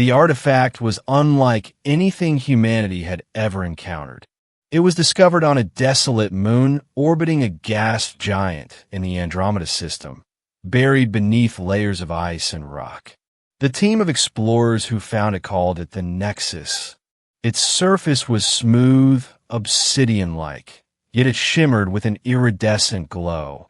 The artifact was unlike anything humanity had ever encountered. It was discovered on a desolate moon orbiting a gas giant in the Andromeda system, buried beneath layers of ice and rock. The team of explorers who found it called it the Nexus. Its surface was smooth, obsidian-like, yet it shimmered with an iridescent glow,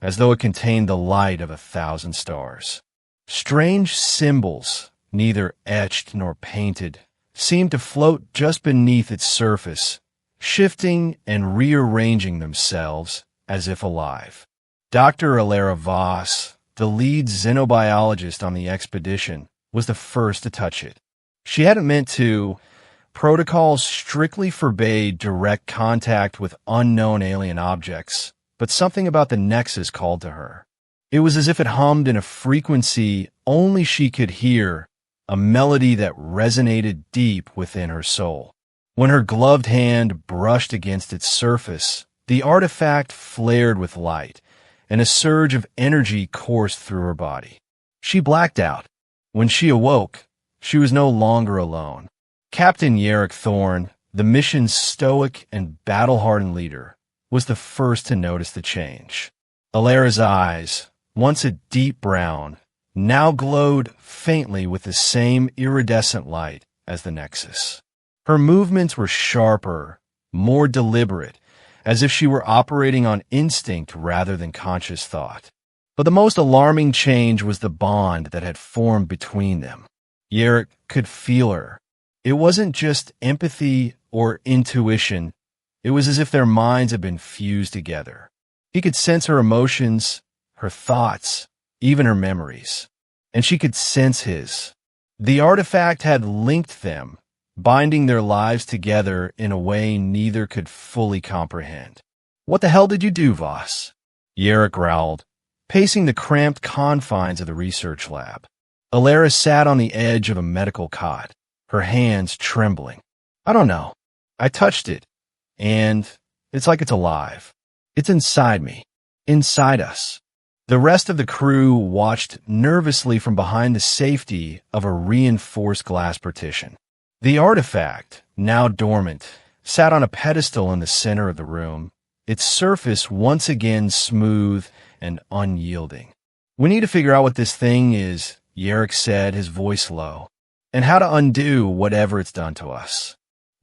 as though it contained the light of 1,000 stars. Strange symbols, neither etched nor painted, seemed to float just beneath its surface, shifting and rearranging themselves as if alive. Dr. Elara Voss, the lead xenobiologist on the expedition, was the first to touch it. She hadn't meant to. Protocols strictly forbade direct contact with unknown alien objects, but something about the Nexus called to her. It was as if it hummed in a frequency only she could hear, a melody that resonated deep within her soul. When her gloved hand brushed against its surface, the artifact flared with light, and a surge of energy coursed through her body. She blacked out. When she awoke, she was no longer alone. Captain Jarek Thorne, the mission's stoic and battle-hardened leader, was the first to notice the change. Elara's eyes, once a deep brown, now glowed faintly with the same iridescent light as the Nexus. Her movements were sharper, more deliberate, as if she were operating on instinct rather than conscious thought. But the most alarming change was the bond that had formed between them. Jarek could feel her. It wasn't just empathy or intuition. It was as if their minds had been fused together. He could sense her emotions, her thoughts, even her memories. And she could sense his. The artifact had linked them, binding their lives together in a way neither could fully comprehend. "What the hell did you do, Voss?" Jarek growled, pacing the cramped confines of the research lab. Elara sat on the edge of a medical cot, her hands trembling. "I don't know. I touched it, and it's like it's alive. It's inside me, inside us." The rest of the crew watched nervously from behind the safety of a reinforced glass partition. The artifact, now dormant, sat on a pedestal in the center of the room, its surface once again smooth and unyielding. "We need to figure out what this thing is," Jarek said, his voice low, "and how to undo whatever it's done to us."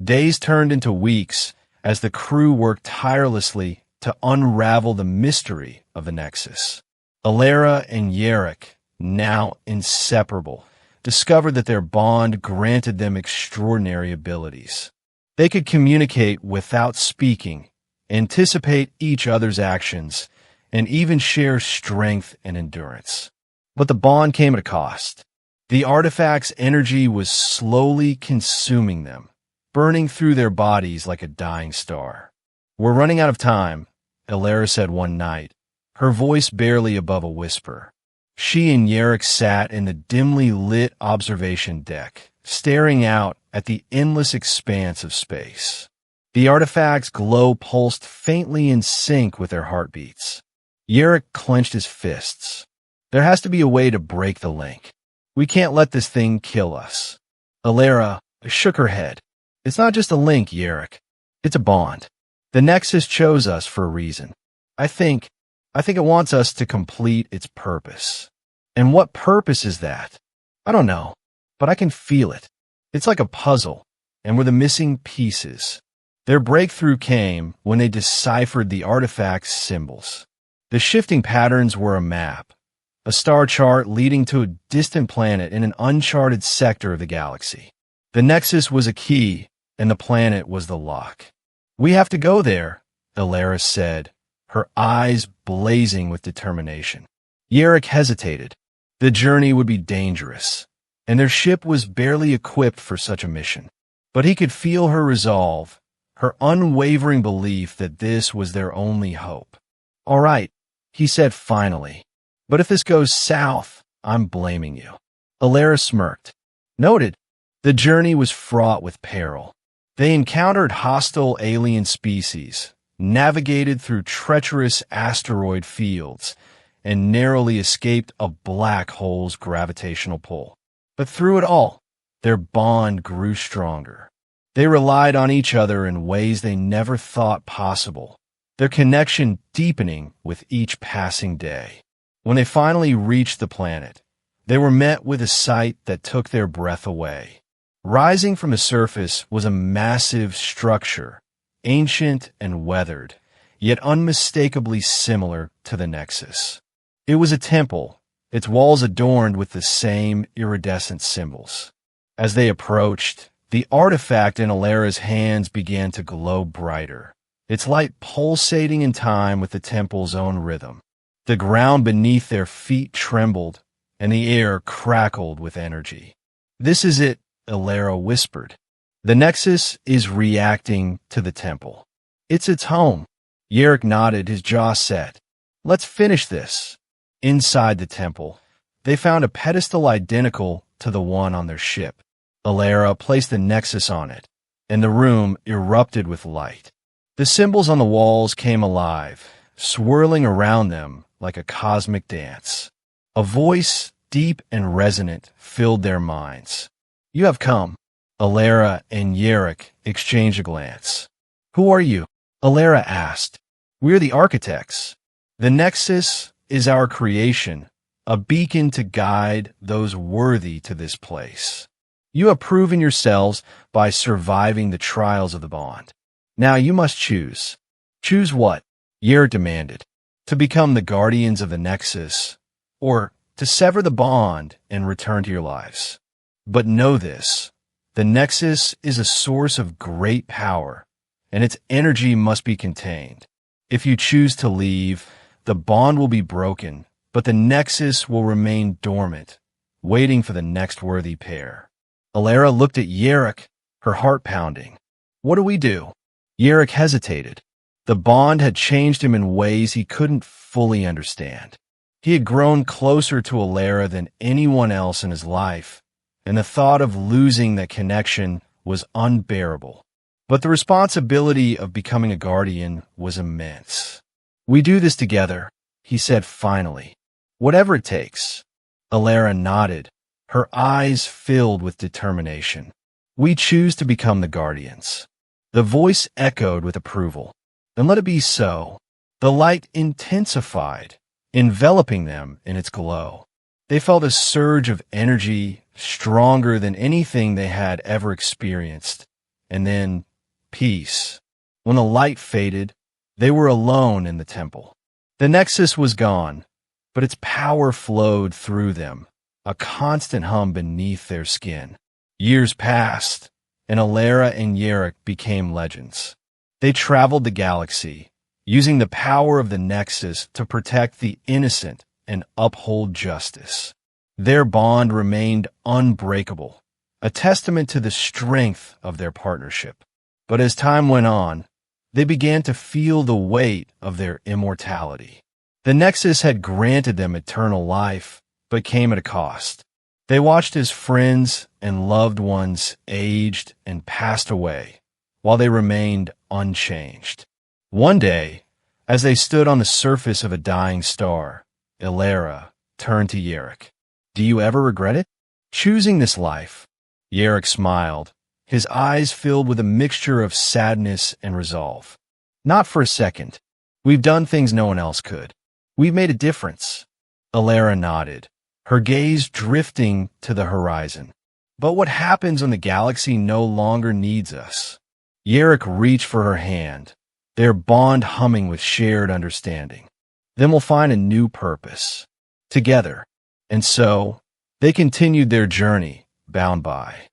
Days turned into weeks as the crew worked tirelessly to unravel the mystery of the Nexus. Elara and Jarek, now inseparable, discovered that their bond granted them extraordinary abilities. They could communicate without speaking, anticipate each other's actions, and even share strength and endurance. But the bond came at a cost. The artifact's energy was slowly consuming them, burning through their bodies like a dying star. "We're running out of time," Elara said one night, her voice barely above a whisper. She and Jarek sat in the dimly lit observation deck, staring out at the endless expanse of space. The artifact's glow pulsed faintly in sync with their heartbeats. Jarek clenched his fists. "There has to be a way to break the link. We can't let this thing kill us." Elara shook her head. "It's not just a link, Jarek. It's a bond. The Nexus chose us for a reason. I think it wants us to complete its purpose. And what purpose is that? I don't know, but I can feel it. It's like a puzzle, and we're the missing pieces." Their breakthrough came when they deciphered the artifact's symbols. The shifting patterns were a map, a star chart leading to a distant planet in an uncharted sector of the galaxy. The Nexus was a key, and the planet was the lock. "We have to go there," Elara said, her eyes blazing with determination. Jarek hesitated. The journey would be dangerous, and their ship was barely equipped for such a mission. But he could feel her resolve, her unwavering belief that this was their only hope. "All right," he said finally, "but if this goes south, I'm blaming you." Elara smirked. "Noted." The journey was fraught with peril. They encountered hostile alien species, navigated through treacherous asteroid fields, and narrowly escaped a black hole's gravitational pull. But through it all, their bond grew stronger. They relied on each other in ways they never thought possible, their connection deepening with each passing day. When they finally reached the planet, they were met with a sight that took their breath away. Rising from the surface was a massive structure, ancient and weathered, yet unmistakably similar to the Nexus. It was a temple, its walls adorned with the same iridescent symbols. As they approached, the artifact in Elara's hands began to glow brighter, its light pulsating in time with the temple's own rhythm. The ground beneath their feet trembled, and the air crackled with energy. "This is it," Elara whispered. "The Nexus is reacting to the temple. It's its home." Jarek nodded, his jaw set. "Let's finish this." Inside the temple, they found a pedestal identical to the one on their ship. Elara placed the Nexus on it, and the room erupted with light. The symbols on the walls came alive, swirling around them like a cosmic dance. A voice, deep and resonant, filled their minds. "You have come." Elara and Jarek exchanged a glance. "Who are you?" Elara asked. "We're the architects. The Nexus is our creation, a beacon to guide those worthy to this place. You have proven yourselves by surviving the trials of the bond. Now you must choose." "Choose what?" Jarek demanded. "To become the guardians of the Nexus, or to sever the bond and return to your lives. But know this, the Nexus is a source of great power, and its energy must be contained. If you choose to leave, the bond will be broken, but the Nexus will remain dormant, waiting for the next worthy pair." Elara looked at Jarek, her heart pounding. "What do we do?" Jarek hesitated. The bond had changed him in ways he couldn't fully understand. He had grown closer to Elara than anyone else in his life, and the thought of losing that connection was unbearable. But the responsibility of becoming a guardian was immense. "We do this together," he said finally. "Whatever it takes." Elara nodded, her eyes filled with determination. "We choose to become the guardians." The voice echoed with approval. "Then let it be so." The light intensified, enveloping them in its glow. They felt a surge of energy stronger than anything they had ever experienced, and then peace. When the light faded, they were alone in the temple. The Nexus was gone, but its power flowed through them, a constant hum beneath their skin. Years passed, and Elara and Jarek became legends. They traveled the galaxy, using the power of the Nexus to protect the innocent and uphold justice. Their bond remained unbreakable, a testament to the strength of their partnership. But as time went on, they began to feel the weight of their immortality. The Nexus had granted them eternal life, but came at a cost. They watched as friends and loved ones aged and passed away, while they remained unchanged. One day, as they stood on the surface of a dying star, Elara turned to Jarek. "Do you ever regret it? Choosing this life?" Jarek smiled, his eyes filled with a mixture of sadness and resolve. "Not for a second. We've done things no one else could. We've made a difference." Elara nodded, her gaze drifting to the horizon. "But what happens when the galaxy no longer needs us?" Jarek reached for her hand, their bond humming with shared understanding. "Then we'll find a new purpose. Together." And so, they continued their journey, bound by